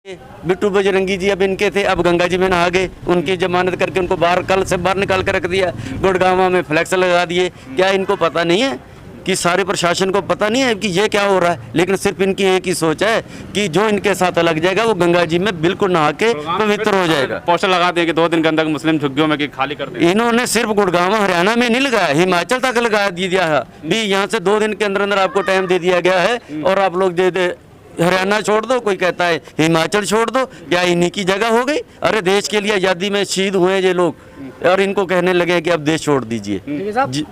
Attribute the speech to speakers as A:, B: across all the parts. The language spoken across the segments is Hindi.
A: बिट्टू बजरंगी जी अब इनके थे, अब गंगा जी में नहा गए, उनकी जमानत करके उनको बाहर कल से बाहर निकाल कर रख दिया। गुड़गांव में फ्लैक्स लगा दिए। क्या इनको पता नहीं है कि सारे प्रशासन को पता नहीं है कि ये क्या हो रहा है? लेकिन सिर्फ इनकी एक ही सोच है कि जो इनके साथ लग जाएगा वो गंगा जी में बिल्कुल नहा के पवित्र हो जाएगा।
B: पोस्टर लगा दिए कि 2 दिन के अंदर मुस्लिम झुग्गियों में कि खाली कर दें।
A: इन्होंने सिर्फ गुड़गांव हरियाणा में नहीं लगाया, हिमाचल तक लगा दिया है भी। यहाँ से 2 दिन के अंदर अंदर आपको टाइम दे दिया गया है और आप लोग दे हरियाणा छोड़ दो, कोई कहता है हिमाचल छोड़ दो। क्या इन्हीं की जगह हो गई? अरे देश के लिए आज़ादी में शहीद हुए ये लोग और इनको कहने लगे कि अब देश छोड़ दीजिए।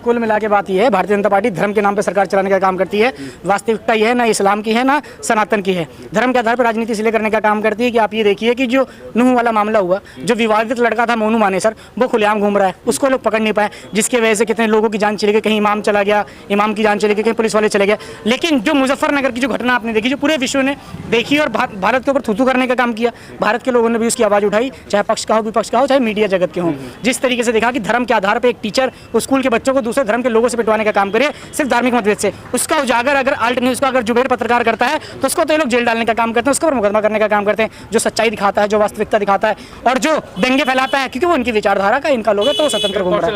C: कुल मिला के बात यह है, भारतीय जनता पार्टी धर्म के नाम पे सरकार चलाने का काम करती है। वास्तविकता यह है ना इस्लाम की है ना सनातन की है। धर्म के आधार पर राजनीति इसलिए करने का काम करती है कि आप ये देखिए कि जो नूह वाला मामला हुआ, जो विवादित लड़का था मोनू मानेसर, वो खुलेआम घूम रहा है, उसको लोग पकड़ नहीं पाए, जिसकी वजह से कितने लोगों की जान चली गई। कहीं इमाम चला गया, इमाम की जान चली गई, कहीं पुलिस वाले चले गए। लेकिन जो मुजफ्फरनगर की जो घटना आपने देखी, जो पूरे विश्व ने देखी और भारत के ऊपर थूथू करने का काम किया, भारत के लोगों ने भी उसकी आवाज़ उठाई, चाहे पक्ष का हो विपक्ष का हो, चाहे मीडिया जगत के हों। जिस तरीके से देखा कि धर्म के आधार पर एक टीचर स्कूल के बच्चों को दूसरे धर्म के लोगों से पिटवाने का काम करे सिर्फ धार्मिक मतभेद से, उसका उजागर अगर आल्ट न्यूज़ का अगर जुबेर पत्रकार करता है तो उसको तो ये लोग जेल डालने का काम करते हैं, उसके ऊपर मुकदमा करने का काम करते हैं। जो सच्चाई दिखाता है, जो वास्तविकता दिखाता है और जो दंगे फैलाता है, क्योंकि वो उनकी विचारधारा का इनका लोग है, तो वो स्वतंत्र घूम रहा है।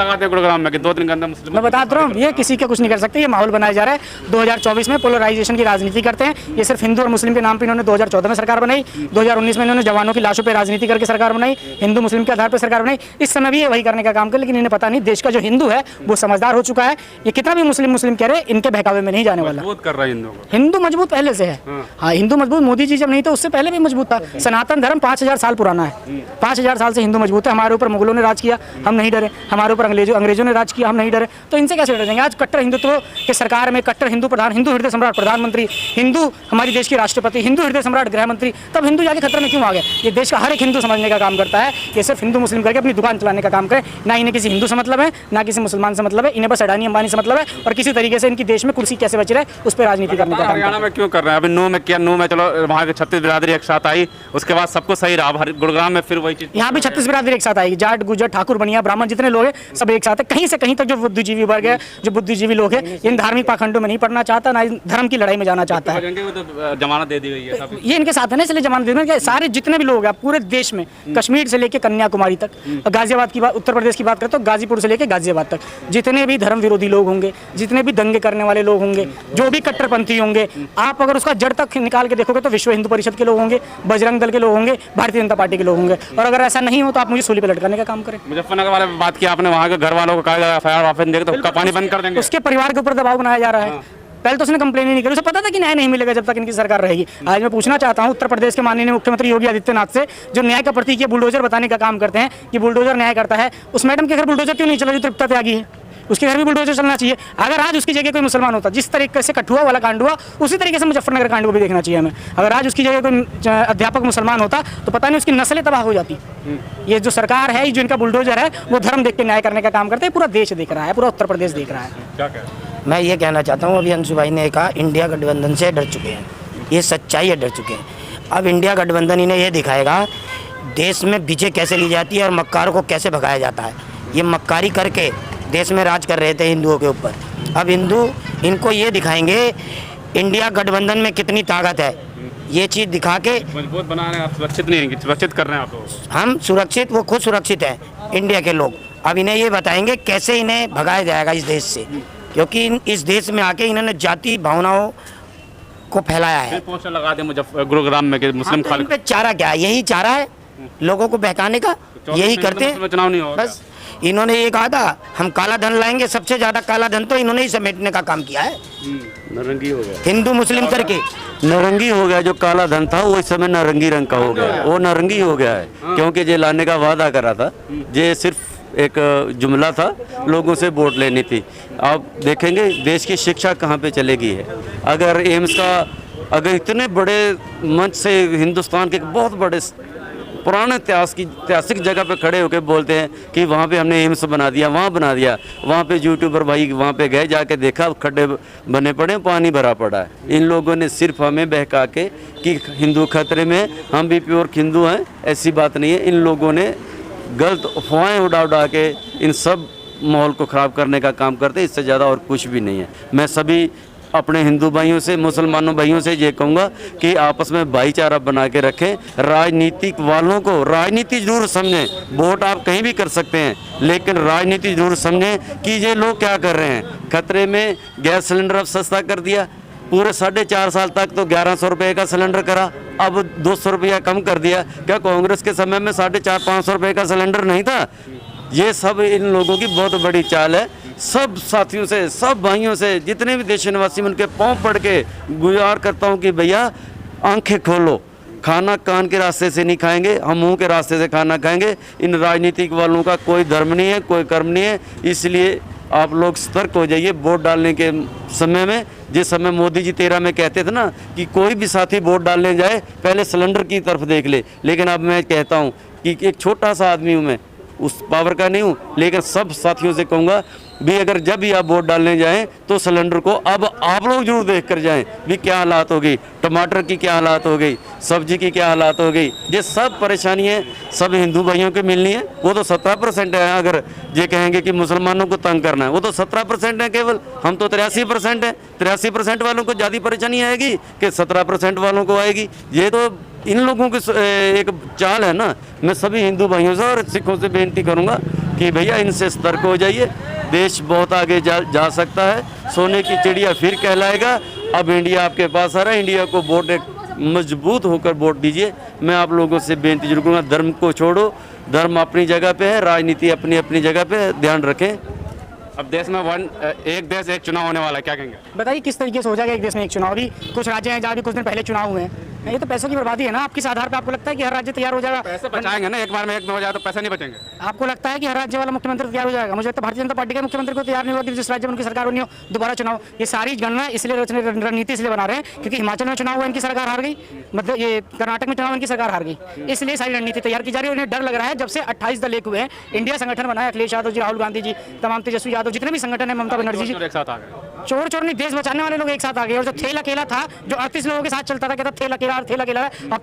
C: मैं बता रहा हूँ, ये किसी का कुछ नहीं कर सकते। ये माहौल बनाया जा रहा है 2024 में, पोलराइजेशन की राजनीति करते हैं। ये सिर्फ हिंदू और मुस्लिम के नाम पर इन्होंने 2014 में सरकार बनाई, 2019 में इन्होंने जवानों की लाशों पर राजनीति करके सरकार बनाई, हिंदू मुस्लिम के आधार पर सरकार बनाई। इस समय भी ये वही करने का काम कर, लेकिन इन्हें पता नहीं देश का जो हिंदू है वो समझदार हो चुका है। ये कितना भी मुस्लिम कह रहे, इनके बहकावे में नहीं जाने वाला।
B: कर रहा है
C: हिंदू मजबूत पहले से है। हाँ, हिंदू मजबूत मोदी जी जब नहीं तो उससे पहले भी मजबूत था। सनातन धर्म 5000 साल पुराना है, 5000 साल से हिंदू मजबूत है। हमारे ऊपर मुगलों ने राज किया, हम नहीं डरे। हमारे ऊपर अंग्रेजों ने राज किया, हम नहीं डरे। तो इनसे कैसे डरेंगे? आज कट्टर हिंदुत्व के सरकार में कट्टर हिंदू प्रधान, हिंदू हृदय सम्राट प्रधानमंत्री, हिंदू हमारी देश की राष्ट्रपति, हिंदू हृदय सम्राट गृह मंत्री, तब हिंदू जाके खतरे में क्यों आ गए? ये देश का हर एक हिंदू समझने का काम करता है। ये सिर्फ हिंदू मुस्लिम करके अपनी दुकान चलाने का काम करे। ना इन्हें किसी हिंदू से मतलब है, ना किसी मुसलमान से मतलब है। इन्हें बस अडानी अंबानी से मतलब है और किसी तरीके से इनकी देश में कुर्सी कैसे बच रहा है उस पर राजनीति करने का काम।
B: हरियाणा में क्यों कर रहे हैं? अभी नू में क्या, नू में चलो वहाँ के 36 बिरादरी एक साथ आई, उसके बाद सबको सही रहा। गुड़गांव में फिर वही चीज, यहाँ
C: भी 36 बिरादरी एक साथ आई। जाट, गुजर, ठाकुर, बनिया, ब्राह्मण, जितने लोग हैं सब एक साथ है। कहीं से कहीं तक जो बुद्धिजीवी वर्ग है, जो बुद्धिजीवी लोग हैं, इन धार्मिक पाखंडों में नहीं पढ़ना चाहता, ना धर्म की लड़ाई में जाना चाहता है।
B: जमानत दे दी गई है,
C: ये इनके साथ है ना, इसलिए जमानत दे दी। सारे जितने भी लोग हैं पूरे देश में, कश्मीर से लेकर कन्याकुमारी तक, गाजियाबाद की बात, उत्तर प्रदेश की बात करें तो गाजीपुर से लेकर गाजियाबाद तक, जितने भी धर्म विरोधी लोग होंगे, जितने भी दंगे करने वाले लोग होंगे, जो भी कट्टरपंथी होंगे, आप अगर उसका जड़ तक निकाल के देखोगे तो विश्व हिंदू परिषद के लोग होंगे, बजरंग दल के लोग होंगे, भारतीय जनता पार्टी के लोग होंगे। और अगर ऐसा नहीं हो तो आप मुझे सूली पे लटकाने का काम करें।
B: मुजफ्फरनगर वाले बात की आपने, वहाँ के घर वालों को कहा एफआईआर वापस देंगे तो पानी बंद कर देंगे।
C: उसके परिवार के ऊपर दबाव बनाया जा रहा है। पहले तो उसने कंप्लेन ही नहीं करी, उसे पता था कि न्याय नहीं मिलेगा जब तक इनकी सरकार रहेगी। आज मैं पूछना चाहता हूं उत्तर प्रदेश के माननीय मुख्यमंत्री योगी आदित्यनाथ से, जो न्याय का प्रतीक है, बुलडोजर बताने का काम करते हैं कि बुलडोजर न्याय करता है, उस मैडम के घर बुलडोजर क्यों नहीं चला जो तृप्ता त्यागी है? उसके घर भी बुलडोजर चलना चाहिए। अगर आज उसकी जगह कोई मुसलमान होता, जिस तरीके से कठुआ वाला कांड हुआ, उसी तरीके से मुजफ्फरनगर कांड को भी देखना चाहिए हमें। अगर आज उसकी जगह कोई अध्यापक मुसलमान होता तो पता नहीं उसकी नस्लें तबाह हो जाती। ये जो सरकार है, जो इनका बुलडोजर है, वो धर्म देख के न्याय करने का काम करते हैं। पूरा देश देख रहा है, पूरा उत्तर प्रदेश देख रहा है।
B: क्या कह रहे हैं?
D: मैं ये कहना चाहता हूँ, अभी अंशु भाई ने कहा इंडिया गठबंधन से डर चुके हैं, ये सच्चाई है, डर चुके हैं। अब इंडिया गठबंधन इन्हें ये दिखाएगा देश में बीजें कैसे ली जाती है और मक्कारों को कैसे भगाया जाता है। ये मक्कारी करके देश में राज कर रहे थे हिंदुओं के ऊपर। अब हिंदू इनको ये दिखाएंगे इंडिया गठबंधन में कितनी ताकत है। ये चीज़ दिखा के
B: मजबूत बना रहे हैं आप, सुरक्षित नहीं, सुरक्षित कर रहे हैं आप।
D: हम सुरक्षित, वो खुद सुरक्षित है इंडिया के लोग। अब इन्हें ये बताएंगे कैसे इन्हें भगाया जाएगा इस देश से, क्योंकि इस देश में आके इन्होंने जाति भावनाओं को फैलाया है।
B: पोस्टर लगा दे गुरुग्राम में कि मुस्लिम खाली
D: पे चारा क्या है? यही चारा है लोगों को बहकाने का, यही करते हैं।
B: चुनाव नहीं होगा
D: बस इन्होंने ये कहा था हम काला धन लाएंगे, सबसे ज्यादा काला धन तो इन्होंने ही समेटने का काम किया है।
A: नारंगी हो गया,
D: हिंदू मुस्लिम करके
A: नारंगी हो गया। जो काला धन था वो इस समय नारंगी रंग का हो गया, वो नारंगी हो गया है। क्योंकि ये लाने का वादा करा था, ये सिर्फ एक जुमला था, लोगों से वोट लेनी थी। आप देखेंगे देश की शिक्षा कहाँ पे चलेगी है। अगर एम्स का, अगर इतने बड़े मंच से हिंदुस्तान के बहुत बड़े पुराने ऐतिहासिक जगह पे खड़े होकर बोलते हैं कि वहाँ पे हमने एम्स बना दिया, वहाँ बना दिया, वहाँ पे यूट्यूबर भाई वहाँ पे गए, जाके देखा खड्डे बने पड़े, पानी भरा पड़ा है। इन लोगों ने सिर्फ हमें बहका के कि हिंदू खतरे में, हम भी प्योर हिंदू हैं, ऐसी बात नहीं है। इन लोगों ने गलत अफवाहें उड़ा के इन सब माहौल को ख़राब करने का काम करते हैं, इससे ज़्यादा और कुछ भी नहीं है। मैं सभी अपने हिंदू भाइयों से, मुसलमानों भाइयों से ये कहूँगा कि आपस में भाईचारा बना के रखें। राजनीतिक वालों को राजनीति जरूर समझें, वोट आप कहीं भी कर सकते हैं, लेकिन राजनीति जरूर समझें कि ये लोग क्या कर रहे हैं। खतरे में गैस सिलेंडर अब सस्ता कर दिया, पूरे 4.5 साल तक तो 1100 रुपये का सिलेंडर करा, अब 200 रुपया कम कर दिया। क्या कांग्रेस के समय में 450-500 रुपये का सिलेंडर नहीं था? ये सब इन लोगों की बहुत बड़ी चाल है। सब साथियों से, सब भाइयों से, जितने भी देश निवासी उनके पाँव पड़ के गुजार करता हूँ कि भैया आंखें खोलो, खाना कान के रास्ते से नहीं खाएंगे, हम मुंह के रास्ते से खाना खाएंगे। इन राजनीतिक वालों का कोई धर्म नहीं है, कोई कर्म नहीं है। इसलिए आप लोग सतर्क हो जाइए वोट डालने के समय में। जिस समय मोदी जी 13 में कहते थे ना कि कोई भी साथी वोट डालने जाए पहले सिलेंडर की तरफ देख ले, लेकिन अब मैं कहता हूँ कि एक छोटा सा आदमी हूँ मैं, उस पावर का नहीं हूँ, लेकिन सब साथियों से कहूँगा भी अगर जब भी आप वोट डालने जाएं तो सिलेंडर को अब आप लोग जरूर देख कर जाएं भी क्या हालात हो गई, टमाटर की क्या हालात हो गई, सब्जी की क्या हालात हो गई। ये सब परेशानियाँ सब हिंदू भाइयों के मिलनी है। वो तो 17% है। अगर ये कहेंगे कि मुसलमानों को तंग करना है, वो तो 17% है केवल, हम तो 83% है। 83% वालों को ज़्यादा परेशानी आएगी कि 17% वालों को आएगी। ये तो इन लोगों की एक चाल है ना। मैं सभी हिंदू भाइयों से और सिखों से बेनती करूँगा कि भैया इनसे सतर्क हो जाइए। देश बहुत आगे जा सकता है, सोने की चिड़िया फिर कहलाएगा। अब इंडिया आपके पास आ रहा है, इंडिया को वोट एक मजबूत होकर वोट दीजिए। मैं आप लोगों से बेनती जरूर करूँगा, धर्म को छोड़ो, धर्म अपनी जगह पे है, राजनीति अपनी अपनी जगह पे है, ध्यान रखें।
B: अब देश में एक देश एक चुनाव होने वाला है, क्या कहेंगे?
C: बताइए किस तरीके से हो जाएगा एक देश में एक चुनाव? भी कुछ राज्य हैं जहाँ भी कुछ दिन पहले चुनाव हुए हैं। ये तो पैसों की बर्बादी है ना। आप किस आधार पर आपको लगता है कि हर राज्य तैयार हो जाएगा?
B: पैसे बचाएंगे ना, एक बार में एक में हो जाए तो पैसे नहीं बचेंगे।
C: आपको लगता है कि हर राज्य वाला मुख्यमंत्री तैयार हो जाएगा? मुझे लगता है भारतीय जनता पार्टी का मुख्यमंत्री को तैयार नहीं हुआ कि जिस राज्य में उनकी सरकार बनी हो दोबारा चुनाव। ये सारी गणना इसलिए रणनीति इसलिए बना रहे हैं क्योंकि हिमाचल में चुनाव हुआ, इनकी सरकार हार गई, मतलब ये कर्नाटक में चुनाव, इनकी सरकार हार गई, इसलिए सारी रणनीति तैयार की जा रही है। उन्हें डर लग रहा है जब से 28 दल एक हुए हैं, इंडिया संगठन बनाया, अखिलेश यादव जी, राहुल गांधी जी, तमाम तेजस्वी यादव, जितने भी संगठन है, ममता बनर्जी जी,
B: एक साथ आ गए।
C: चोर चोर नहीं, देश बचाने वाले लोग एक साथ आ गए। और जो थेल अकेला था, जो 38 लोगों के साथ चलता था, कहता थेल अकेला और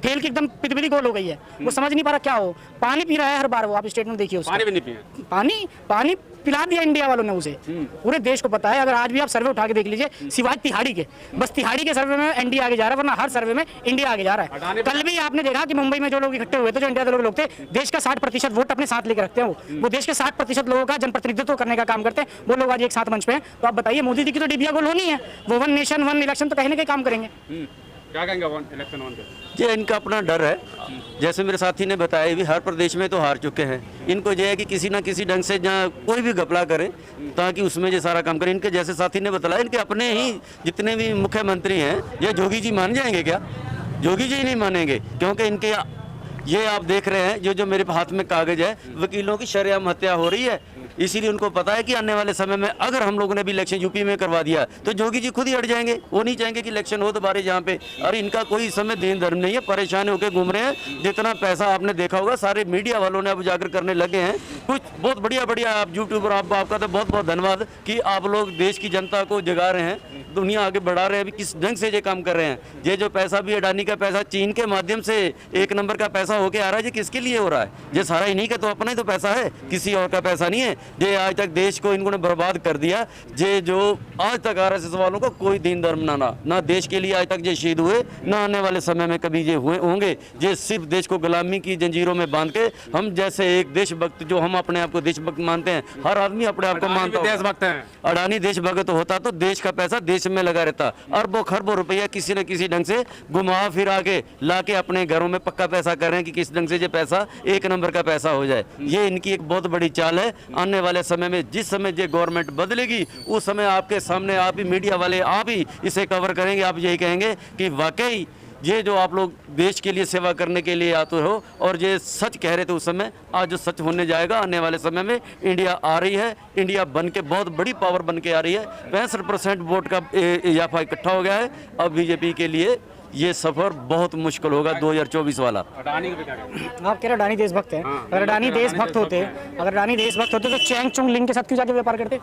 C: थेल की एकदम पितबिली गोल हो गई है। वो समझ नहीं पा रहा क्या हो। पानी पी रहा है हर बार वो, आप स्टेटमेंट देखिए उसका।
B: पानी भी नहीं पिए।
C: पानी पिला दिया इंडिया वालों ने उसे। पूरे देश को पता है। अगर आज भी आप सर्वे उठा के देख लीजिए, सिवाय तिहाड़ी के, बस तिहाड़ी के सर्वे में इंडिया आगे जा रहा है, वरना हर सर्वे में इंडिया आगे जा रहा है। कल भी आपने देखा कि मुंबई में जो लोग इकट्ठे हुए थे, जो इंडिया के लोग थे, देश का 60% वोट अपने साथ लेकर रखते हैं। वो देश के 60% लोगों का जनप्रतिनिधित्व करने का काम करते हैं। वो लोग आज एक साथ मंच पे हैं। तो आप बताइए, मोदी जी की तो डिबिया गोल होनी है। वो 1 नेशन 1 इलेक्शन तो कहीं ना कहीं काम करेंगे।
B: क्या कहेंगे इलेक्शन वन पे?
A: ये इनका अपना डर है। जैसे मेरे साथी ने बताया भी, हर प्रदेश में तो हार चुके हैं। इनको ये है कि किसी ना किसी ढंग से जहाँ कोई भी घपला करें ताकि उसमें ये सारा काम करें। इनके जैसे साथी ने बताया, इनके अपने ही जितने भी मुख्यमंत्री हैं, ये जोगी जी मान जाएंगे क्या? जोगी जी नहीं मानेंगे, क्योंकि इनके ये आप देख रहे हैं जो मेरे हाथ में कागज है, वकीलों की शरेआम हत्या हो रही है। इसीलिए उनको पता है कि आने वाले समय में अगर हम लोगों ने भी इलेक्शन यूपी में करवा दिया तो जोगी जी खुद ही हट जाएंगे। वो नहीं चाहेंगे कि इलेक्शन हो दोबारा यहाँ पे। और इनका कोई इस समय दीन धर्म नहीं है, परेशान होकर घूम रहे हैं। जितना पैसा आपने देखा होगा सारे मीडिया वालों ने अब उजागर करने लगे हैं। कुछ बहुत बढ़िया आप यूट्यूबर, आपका तो बहुत बहुत धन्यवाद कि आप लोग देश की जनता को जगा रहे हैं, दुनिया आगे बढ़ा रहे हैं। अभी किस ढंग से ये काम कर रहे हैं। ये जो पैसा भी अडानी का पैसा चीन के माध्यम से 1 नंबर का पैसा होके आ रहा है, ये किसके लिए हो रहा है? ये सारा इन्हीं का तो अपना ही तो पैसा है, किसी और का पैसा नहीं है। ये आज तक देश को इन्होंने बर्बाद कर दिया। ये जो आज तक आरएसएस वालों को कोई दीन धर्म ना देश के लिए आज तक ये शहीद हुए, ना आने वाले समय में कभी ये हुए होंगे। ये सिर्फ देश को गुलामी की जंजीरों में बांध के, हम जैसे एक देशभक्त, जो हम अपने आप को देशभक्त मानते हैं, हर आदमी अपने आप को मानता है
B: देशभक्त हैं।
A: अडानी देशभक्त होता तो देश का पैसा देश में लगा रहता। अरबों खरबों रुपया किसी न किसी ढंग से घुमा फिरा के लाके अपने घरों में पक्का पैसा कर रहे हैं कि किस ढंग से ये पैसा 1 नंबर का पैसा हो जाए। ये इनकी एक बहुत बड़ी चाल है। आने वाले समय में जिस समय ये गवर्नमेंट बदलेगी, उस समय आपके सामने आप ही मीडिया वाले आप ही इसे कवर करेंगे। आप यही कहेंगे कि वाकई ये जो आप लोग देश के लिए सेवा करने के लिए आते हो और ये सच कह रहे थे उस समय, आज जो सच होने जाएगा। आने वाले समय में इंडिया आ रही है, इंडिया बन के बहुत बड़ी पावर बन के आ रही है। 65% वोट का इजाफा इकट्ठा हो गया है। अब बीजेपी के लिए ये सफर बहुत मुश्किल होगा 2024 वाला।
B: अडानी को भी क्या कहेंगे?
C: आप कह रहे अडानी देशभक्त हैं। अगर अडानी देशभक्त होते तो चैंग चुंग लिंग के साथ क्यों जाके व्यापार करते?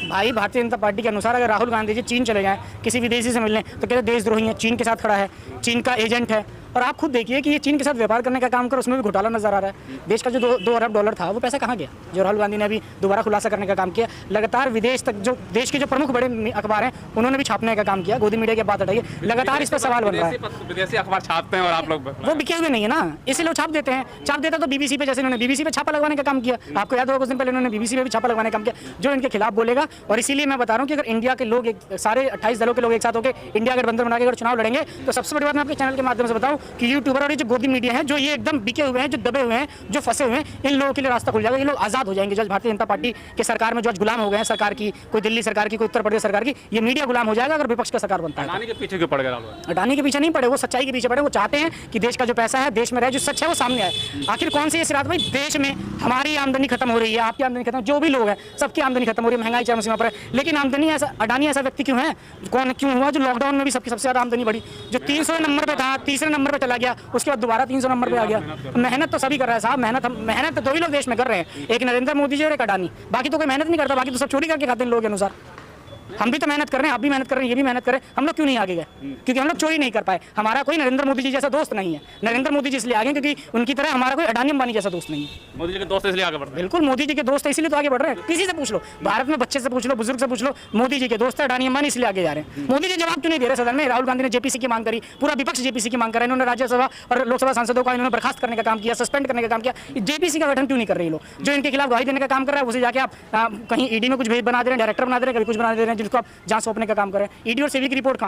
C: भाई, भारतीय जनता पार्टी के अनुसार अगर राहुल गांधी जी चीन चले जाएं किसी विदेशी से मिलने, तो कहते देशद्रोही है, चीन के साथ खड़ा है, चीन का एजेंट है। और आप खुद देखिए कि ये चीन के साथ व्यापार करने का काम कर, उसमें भी घोटाला नजर आ रहा है। देश का जो 2 अरब डॉलर था वो पैसा कहाँ गया, जो राहुल गांधी ने अभी दोबारा खुलासा करने का काम किया। लगातार विदेश तक जो देश के जो प्रमुख बड़े अखबार हैं उन्होंने भी छापने का काम किया। गोदी मीडिया की बात हटाइए, लगातार इस पर सवाल बन रहा है।
B: विदेशी अखबार छापते हैं और आप लोग
C: वो बिके हुए नहीं है ना, इसलिए लोग छाप देते हैं। छाप देता तो बीबीसी पे, जैसे इन्होंने बीबीसी पे छापा लगवाने का काम किया। आपको याद होगा कुछ दिन पहले इन्होंने बीबीसी पे भी छापा लगवाने का काम किया, जो इनके खिलाफ बोलेगा। और इसीलिए मैं बता रहा हूँ कि अगर इंडिया के लोग सारे 28 दलों के लोग एक साथ होकर इंडिया गठबंधन बना के अगर चुनाव लड़ेंगे तो सबसे बड़ी बात मैं आपके चैनल के माध्यम से बताऊं कि यूट्यूबर और ये जो गोदी मीडिया है, जो ये एकदम बिके हुए हैं, जो दबे हुए हैं, जो फंसे हुए हैं, इन लोगों के लिए रास्ता खुल जाएगा। ये लोग आजाद हो जाएंगे। जो भारतीय जनता पार्टी के सरकार में जो आज गुलाम हो गए हैं, सरकार की, कोई दिल्ली सरकार की, कोई उत्तर प्रदेश सरकार की, ये मीडिया गुलाम हो जाएगा अगर विपक्ष का सरकार बनता है।
B: अडानी के पीछे क्यों पड़ गए राहुल?
C: अडानी के पीछे नहीं पड़े, वो सच्चाई के पीछे पड़े। वो चाहते हैं कि देश का जो पैसा है देश में रहे, जो सच है वो सामने आए। आखिर कौन सी ये सिरात भाई, देश में हमारी आमदनी खत्म हो रही है, आपकी आमदनी खत्म, जो भी लोग हैं सबकी आमदनी खत्म हो रही है, महंगाई चरम सीमा पर है। लेकिन आमदनी ऐसा, अडानी ऐसा व्यक्ति क्यों है, कौन क्यों हुआ जो लॉकडाउन में भी सबसे ज्यादा आमदनी बढ़ी, जो 300 नंबर पे था, तीसरे नंबर पे चला गया, उसके बाद दोबारा 300 नंबर पे आ गया। मेहनत तो सभी कर रहा है साहब, मेहनत तो 2 ही लोग देश में कर रहे हैं, एक नरेंद्र मोदी जी और एक अडानी। बाकी तो कोई मेहनत नहीं करता, बाकी तो सब चोरी करके खाते हैं लोगों के अनुसार। हम भी तो मेहनत कर रहे हैं, आप भी मेहनत कर रहे हैं, ये भी मेहनत कर रहे हैं। हम लोग क्यों नहीं आगे गए? क्योंकि हम लोग चोरी नहीं कर पाए। हमारा कोई नरेंद्र मोदी जी जैसा दोस्त नहीं है। नरेंद्र मोदी जी इसलिए आगे क्योंकि उनकी तरह हमारा कोई अडानी अंबानी जैसा दोस्त नहीं है।
B: मोदी जी के दोस्त इसलिए आगे बढ़ रहे हैं।
C: बिल्कुल, मोदी जी के दोस्त है इसलिए तो आगे बढ़ रहे हैं। किसी से पूछ लो, भारत में बच्चे से पूछ लो, बुजुर्ग से पूछ लो, मोदी जी के दोस्त है, अडानी अंबानी इसलिए आगे जा रहे हैं। मोदी जी जवाब क्यों नहीं दे रहे सदन में? राहुल गांधी ने जेपीसी की मांग करी, पूरा विपक्ष जेपीसी की मांग कर रहा है। इन्होंने राज्यसभा और लोकसभा सांसदों का इन्होंने बर्खास्त करने का काम किया, सस्पेंड करने का काम किया। जेपीसी का गठन क्यों नहीं कर रहे लोग? जो इनके खिलाफ गवाही देने का काम कर रहा है उसे जाके आप कहीं ईडी में कुछ भेज बना दे रहे हैं, डायरेक्टर बना दे रहे हैं, कभी कुछ बना दे रहे हैं, जिसको आप जांच सौंपने का काम कर रहे हैं। ईडी और सेबी की रिपोर्ट कहाँ?